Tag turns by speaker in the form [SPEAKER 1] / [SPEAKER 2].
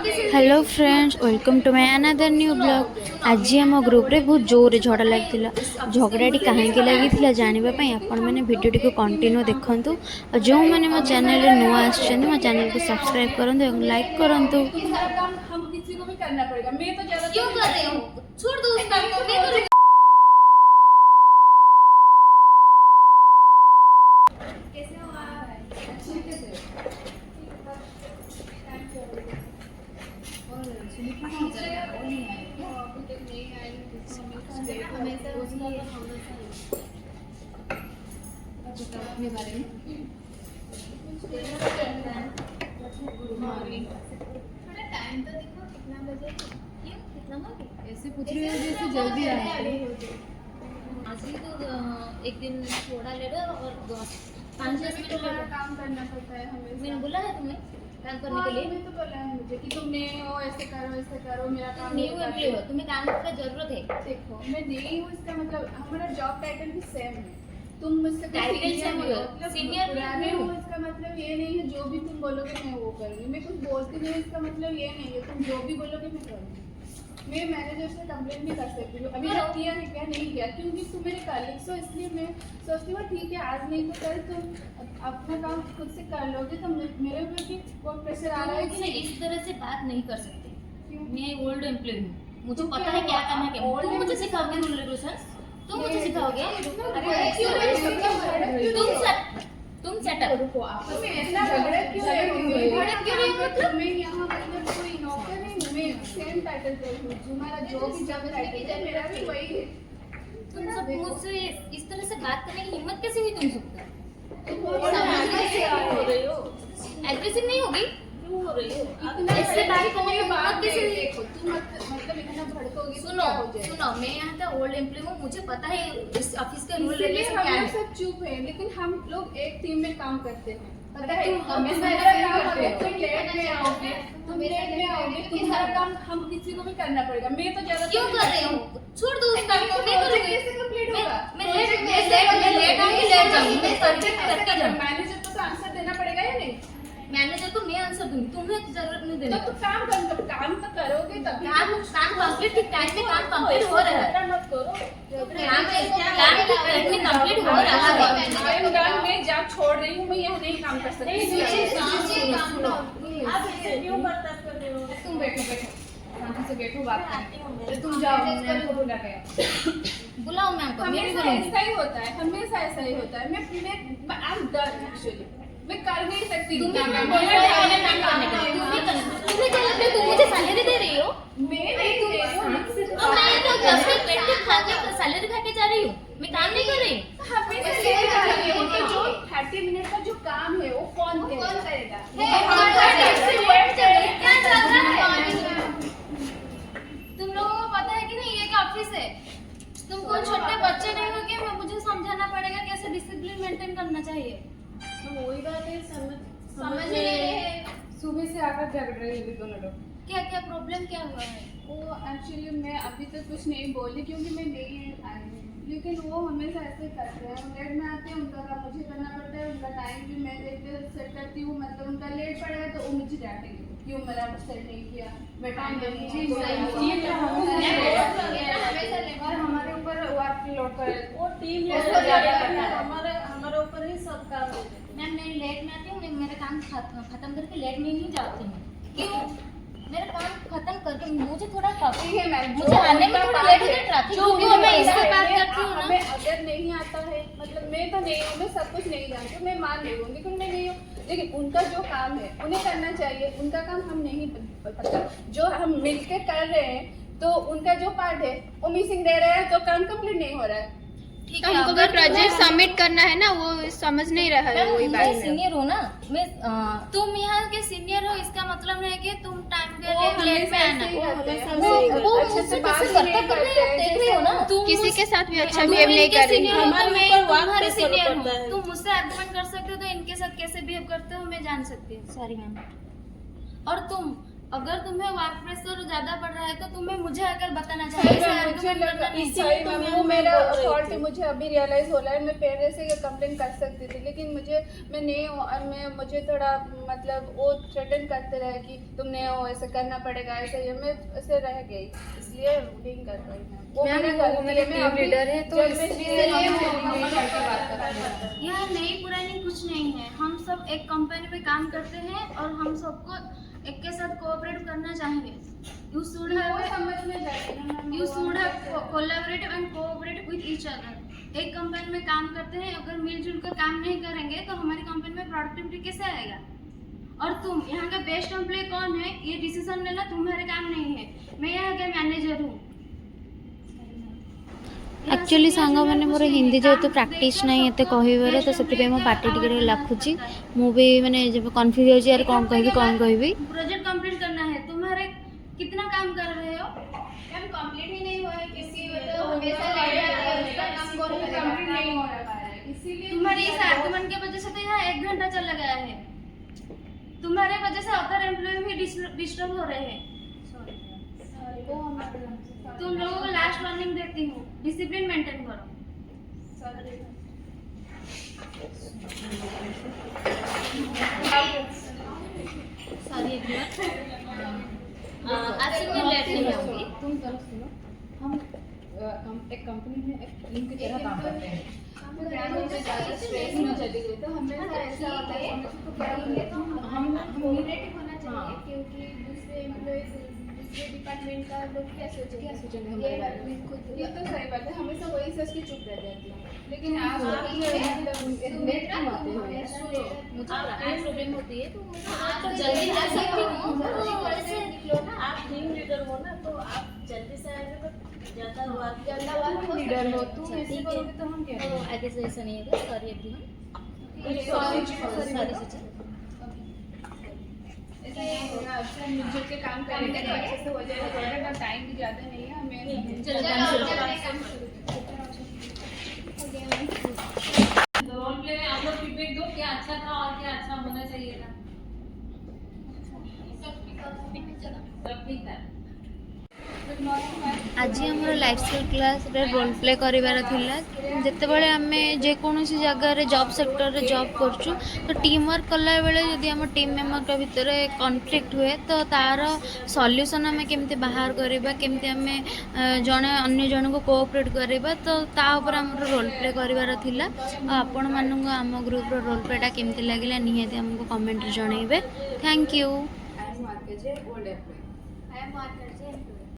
[SPEAKER 1] Hello friends, welcome to my another new blog. आज आम group रे बहुत जोर झगड़ा लगी। झगड़ाटी कहीं लगी जानवाई आपण मैंने वीडियो को कंटिन्यू देखूँ। जो मैंने मो चैनल नुआ आसछन मो चैनल को सब्सक्राइब करूँ और लाइक करूँ।
[SPEAKER 2] तुम्हारा काम हम किसी को भी करना पड़ेगा। मैं तो ज्यादा क्यों कर रही हूँ? छोड़ दो उस काम को। मैं करूँगी। कैसे हो आप? अच्छे से। और सुनीता कहाँ चल गया? वो नहीं आई। अभी तक नहीं आई। हमेशा उसका तो हमेशा अपने बारे में गुड मॉर्निंग। थोड़ा टाइम तो देखो कितना बजे? क्यों कितना बजे? ऐसे पूछ रही हो जैसे जल्दी आ रही हो। आज ही तो एक दिन थोड़ा लेट है और 5-10 मिनट लेट काम करना पड़ता है हमें। मैंने बोला है तुम्हें काम करने के लिए? तो बोला है मुझे कि तुम नए हो, ऐसे करो मेरा काम नहीं करते हो। तुम्हें काम की जरूरत है। देखो मैं नई हूँ, इसका मतलब हमारा जॉब टाइटल भी सेम है। तुम मुझसे टाइटल सेम हो, सीनियर मैं हूँ, इसका मतलब ये नहीं है जो भी तुम बोलोगे मैं वो करूँगी। मैं कुछ बोलती नहीं, इसका मतलब ये नहीं है तुम जो भी बोलोगे मैं करूँगी। मैं मैनेजर से कंप्लेंट भी कर सकती हूँ। अभी तक किया है क्या? नहीं किया, क्योंकि तुम मेरे कलीग्स हो, इसलिए मैं सोचती हूँ ठीक है आज नहीं तो कल तुम अपना काम खुद से कर लोगे। तो मेरे ऊपर भी बहुत प्रेशर आ रहा है कि इस तरह से बात नहीं कर सकते। मैं ओल्ड एम्प्लॉय हूँ, मुझे पता है क्या काम है। तुम मुझे सिखाओगे रूल रेगुलेशंस? तुम मुझे सिखाओगे? तुम सेटअप रुको। आप इतना झगड़ा क्यों है? मतलब मैं यहाँ मतलब कोई नौकर नहीं हूँ, मैं सेम टाइटल पे हूँ। तुम्हारा जो भी जॉब टाइटल है मेरा भी वही है। तुम सब मुझसे इस तरह से बात करने की हिम्मत कैसे हुई तुम सबको? हो रही हो एग्रेसिव नहीं होगी? क्यों हो रही हो? इससे बात करने की बात कैसे हुई? देखो तुम मतलब इतना भड़कोगी। सुनो मैं यहाँ का ओल्ड एम्प्लॉय हूँ, मुझे पता है इस ऑफिस का रूल रेगुलेशन क्या है। सब चुप है, लेकिन हम लोग एक टीम में काम करते हैं। पता है हमेशा तुम लेट में आओगे, तुम्हारा काम हम किसी को भी करना पड़ेगा। मैं तो ज्यादा क्यों कर रही हूँ? छोड़ दो उस काम को। मैं करूँगी। कैसे कंप्लीट होगा? मैं लेट आऊंगी, लेट जाऊंगी, मैं करके जाऊंगी। मैनेजर को तो आंसर देना पड़ेगा या नहीं? मैनेजर को मैं आंसर दूंगी, तुम्हें जरूरत नहीं देने। तो काम तो करोगे तभी। काम कंप्लीट ठीक टाइम पे काम कंप्लीट हो रहा है। मत करो। काम कंप्लीट हो रहा है। मैं जॉब छोड़ रही हूँ, मैं यहाँ नहीं काम कर सकती। आप क्यों बर्दाश्त कर रहे हो? तुम बैठो शांति से बैठो, बात करें। तुम जाओ, मैं आपको बुला गया। बुलाओ मैं आपको। हमेशा ऐसा ही होता है, हमेशा ऐसा ही होता है। मैं आई एम डन एक्चुअली। मैं कर नहीं सकती। तुम्हें क्या लगता है तुम मुझे सैलरी दे रही हो? मैं नहीं दे रही हूँ। मैं तो घर पे बैठ के खा के सैलरी खा के जा रही हूँ, मैं काम नहीं कर रही। जो 30 मिनट का जो काम है वो कौन करेगा? तुम लोगों को पता है कि नहीं ये ऑफिस है? तुम कोई छोटे बच्चे नहीं हो कि मुझे समझाना पड़ेगा कैसे डिसिप्लिन मेंटेन करना चाहिए। तो वही बात है, समझ नहीं रहे। सुबह से आकर झगड़ रही है दोनों लोग। क्या प्रॉब्लम क्या हुआ है? वो एक्चुअली मैं अभी तक कुछ नहीं बोली क्योंकि मैं नहीं आई हूँ, लेकिन वो हमेशा ऐसे करते हैं। लेट में आते हैं, उनका काम मुझे करना पड़ता है, उनका टाइम भी मैं देखते सेट करती हूँ। मतलब उनका लेट पड़ेगा तो वो मुझे डांटेंगे क्यों मेरा सेट नहीं किया, मैं टाइम नहीं। और हमारे ऊपर वर्क लोड कर वो टीम हमारे ऊपर ही सब काम है। मैम मैं लेट में आती हूँ, मेरा काम खत्म करके लेट में नहीं जाती हूँ। क्यों? मेरा काम खत्म करके मुझे थोड़ा ट्रैफिक है मैम, मुझे आने में थोड़ा लेट है ट्रैफिक। जो मैं इससे बात करती हूँ ना, अगर नहीं आता है मतलब मैं तो नहीं हूँ, मैं सब कुछ नहीं जानती, मैं मान रही हूँ, लेकिन मैं नहीं हूँ। लेकिन उनका जो काम है उन्हें करना चाहिए, उनका काम हम नहीं पता। जो हम मिलकर कर रहे हैं तो उनका जो पार्ट है वो मिसिंग दे रहे हैं, तो काम कंप्लीट नहीं हो रहा है।
[SPEAKER 3] तो हमको भी प्रोजेक्ट सबमिट करना है ना, वो समझ नहीं रहा है। वही बात
[SPEAKER 1] सीनियर हो ना, मैं तुम यहाँ के सीनियर हो, इसका मतलब है कि तुम टाइम के लेट में आना। वो अच्छे से बात नहीं करते, देख रही हो ना।
[SPEAKER 3] किसी के साथ भी अच्छा बिहेव नहीं कर रही।
[SPEAKER 1] तुम्हारे सीनियर हूँ, तुम मुझसे आर्गुमेंट कर सकते हो तो इनके साथ कैसे बिहेव करते हो मैं जान सकती हूँ सारी मैम। और तुम अगर तुम्हें वर्क प्रेशर ज़्यादा पड़ रहा है तो तुम्हें मुझे आकर बताना चाहिए। ऐसे argument करना नहीं चाहिए।
[SPEAKER 4] वो मेरा फॉल्ट है, मुझे अभी रियलाइज हो रहा है। मैं पहले से ये कंप्लेन कर सकती थी, लेकिन मुझे थोड़ा मतलब वो थ्रेटन करते रहे कि तुम नए हो, ऐसे करना पड़ेगा, ऐसे ये मैं ऐसे रह गई, इसलिए नहीं कर पाई मैं। वो मेरा टीम लीडर है तो इसलिए
[SPEAKER 1] यह नई पुरानी कुछ नहीं है। हम सब एक कंपनी में काम करते हैं और हम सबको एक के साथ कोऑपरेट करना चाहिए। You should have collaborate and cooperate with each other. एक कंपनी में काम करते हैं, अगर मिलजुल कर काम नहीं करेंगे तो हमारी कंपनी में प्रोडक्टिविटी कैसे आएगा। और तुम यहाँ का बेस्ट एम्प्लॉय कौन है ये डिसीजन लेना तुम्हारे काम नहीं है। मैं यहाँ का मैनेजर हूँ। एक्चुअली सांग मैंने मोर हिंदी जेहेतु प्रैक्टिस नहीं एत कहबार तो से मो पार्टी टिके लाखुची मुझे मैंने जब कन्फ्यूज हो यार कौन कहबी प्रोजेक्ट कंप्लीट करना है। तुम्हारे कितना काम कर रहे हो?
[SPEAKER 2] मैम कंप्लीट ही नहीं हुआ है, किसी तो हमेशा लेट जाता है, उसका काम कौन करेगा?
[SPEAKER 4] कंप्लीट नहीं हो रहा है, इसीलिए
[SPEAKER 1] तुम्हारी इस आर्गुमेंट की वजह से तो यहाँ 1 घंटा चला गया है। तुम्हारे वजह से अदर एम्प्लॉय भी डिस्टर्ब हो रहे हैं। तुम लोगों को लास्ट वार्निंग देती हूँ, डिसिप्लिन मेंटेन करो।
[SPEAKER 2] सॉरी आज से मैं लेट नहीं आऊंगी।
[SPEAKER 4] तुम सुनो, हम एक कंपनी में एक टीम की तरह काम करते हैं। स्ट्रेस में चली गई तो हमेशा ऐसा होता है
[SPEAKER 2] हम कोऑपरेटिव होना चाहिए, क्योंकि दूसरे एम्प्लॉय दूसरे डिपार्टमेंट का लोग क्या सोचेंगे हमारे बारे में। खुद
[SPEAKER 4] ये तो सही बात है, हमेशा वही सोच के चुप रह जाती है। लेकिन आप
[SPEAKER 2] प्रॉब्लम होती है तो आप जल्दी आ सकती हो।
[SPEAKER 5] आप टीम लीडर हो ना, तो आप जल्दी से आएंगे तो ज़्यादा वर्क
[SPEAKER 4] लीडर हो तुम, ऐसे करोगे तो हम क्या करें?
[SPEAKER 2] आगे से ऐसा नहीं होगा। Sorry everyone.
[SPEAKER 4] सॉरी अच्छा मिलजुल के काम करेंगे तो अच्छे से हो जाएगा। थोड़ा टाइम भी ज़्यादा नहीं है हमें।
[SPEAKER 5] रोल प्ले में आप लोग फीडबैक दो, क्या अच्छा था और क्या अच्छा होना चाहिए था। सब ठीक था।
[SPEAKER 1] आज आम life skill class role play करार जितेबाला आम जेकोसी जगार जॉब सेक्टर रे जॉब करूँ तो टीम वर्क कला बेले जदि आम टीम मेम्बर भितर कॉन्फ्लिक्ट हुए तो तार सॉल्यूशन आम केमती बाहर करवा, केमती आम जड़े अन्य जन को कोऑपरेट करवा, तो तापर आम रोल प्ले करार थिला। आपण मानू आम ग्रुप रोल प्लेटा केमती लगे निहाती आमको कमेंट जनइबे। Thank you.
[SPEAKER 4] I am Markeje, old employee.
[SPEAKER 2] I am Margaret.